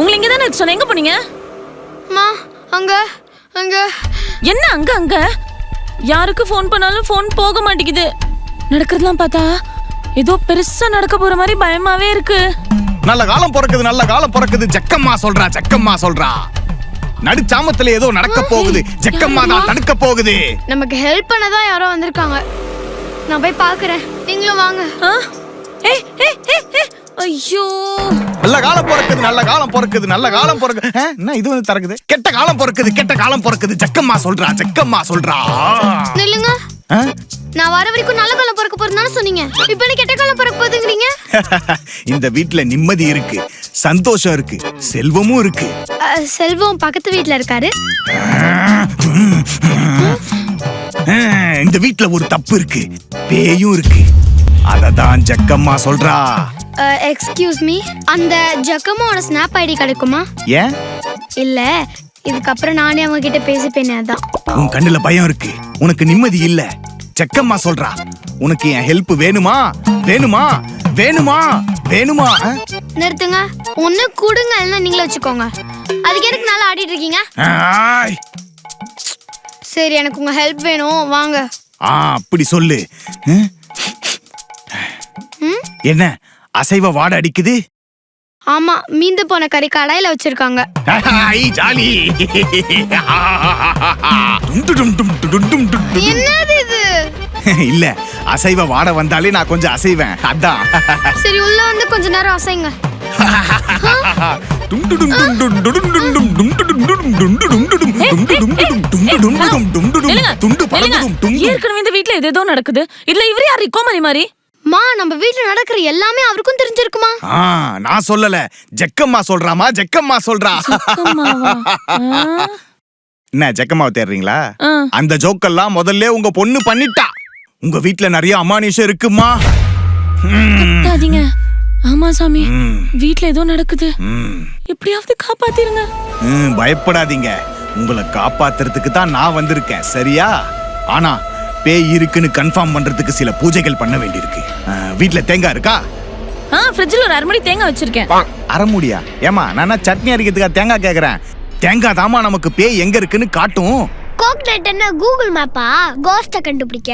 உங்களை இங்க தானே சொன்ன, எங்க போனீங்க? மா அங்க அங்க. என்ன அங்க அங்க? யாருக்கு ஃபோன் பண்ணாலும் ஃபோன் போக மாட்டேங்குது. நடக்கிறதெல்லாம் பார்த்தா ஏதோ பெருசா நடக்க போற மாதிரி பயமாவே இருக்கு. நல்ல காலம் பிறக்குது, நல்ல காலம் பிறக்குது. ஜக்கம்மா சொல்றா, ஜக்கம்மா சொல்றா. நடுச்சாமத்துல ஏதோ நடக்க போகுது. ஜக்கம்மா தான் தடுக்க போகுது. நமக்கு ஹெல்ப் பண்ணதான் யாரோ வந்திருக்காங்க. நான் போய் பாக்குறேன், நீங்களும் வாங்க. ஐயோ, நல்ல காலம் பிறக்குது, நல்ல காலம் பிறக்குது, நல்ல காலம் பிறக்குது. என்ன இது வந்து திறக்குது? கெட்ட காலம் பிறக்குது, கெட்ட காலம் பிறக்குது. ஜக்கம்மா சொல்றா, ஜக்கம்மா சொல்றா. நில்லுங்க. நான் வர வரைக்கும் நல்ல காலம் பிறக்க போறதுன்னு சொன்னீங்க. இப்போ நீ கெட்ட காலம் பிறக்க போகுதுங்கறீங்க. இந்த வீட்ல நிம்மதி இருக்கு, சந்தோஷம் இருக்கு, செல்வமும் இருக்கு. செல்வம் பக்கத்து வீட்ல இருக்காரு. இந்த வீட்ல ஒரு தப்பு இருக்கு, பேயும் இருக்கு. அததான் ஜக்கம்மா சொல்றா. எக்ஸ்கியூஸ் மீ, அந்த ஜக்கம்மாவோட ஸ்னாப் ஐடி கிடைக்குமா? ஏன் இல்ல, இதுக்கப்புறம் நானே அவங்க கிட்ட பேசிப்பேனே. அதான். உன் கண்ணுல பயம் இருக்கு, உனக்கு நிம்மதி இல்ல. ஜக்கம்மா சொல்றா, உனக்கு என் ஹெல்ப் வேணுமா? வேணுமா? வேணுமா? வேணுமா? நிறுத்துங்க. ஒண்ணு கொடுங்க, இல்ல நீங்களே வச்சுக்கோங்க. அதுக்கு எனக்கு நல்லா ஆடிட்டு இருக்கீங்க. சரி, எனக்கு உங்க ஹெல்ப் வேணும், வாங்க. அப்படி சொல்லு. என்ன அசைவ வாட அடிக்குது? ஆமா, மீந்து போன கறி கடாயில வச்சிருக்காங்க. ஜாலி. என்னது இது? இல்ல, அசைவ வாட வந்தாலே நான் கொஞ்சம் அசைவேன், அதான். சரி, உள்ள வந்து கொஞ்ச நேரம் அசைங்க. ஏற்கனவே இந்த வீட்ல ஏதோ நடக்குது. இல்ல இவரே யாரு கோமாளி மாதிரி? மா, நம்ம வீட்ல நடக்கிற எல்லாமே அவருக்கும் தெரிஞ்சிருக்குமா? நான் சொல்லல, ஜக்கம்மா சொல்றாமா, ஜக்கம்மா சொல்றா. என்ன ஜக்கம்மாவை தேடுறீங்களா? அந்த ஜோக்கெல்லாம் முதல்ல உங்க பொண்ணு பண்ணிட்டா. உங்க வீட்ல நிறைய அமானுஷம் இருக்குமா? ஆமா சாமி, வீட்ல ஏதோ நடக்குது. எப்படியாவது காப்பாத்திருங்க. பயப்படாதீங்க, உங்களை காப்பாத்துறதுக்கு தான் நான் வந்திருக்கேன், சரியா? ஆனா பேய் இருக்குன்னு கன்ஃபார்ம் பண்றதுக்கு சில பூஜைகள் பண்ண வேண்டியிருக்கு. வீட்ல தேங்காய் இருக்கா? ஃப்ரிட்ஜ்ல ஒரு அரைமுடி தேங்காய் வச்சிருக்கேன். அரைமுடியா? ஏமா, நான் சட்னி அரைக்கிறதுக்காக தேங்காய் கேக்குறேன். தேங்காய் தாமா நமக்கு பேய் எங்க இருக்குன்னு காட்டும். கோக்னட் என்ன கூகுள் மேப்பா கோஸ்ட கண்டுபிடிக்க?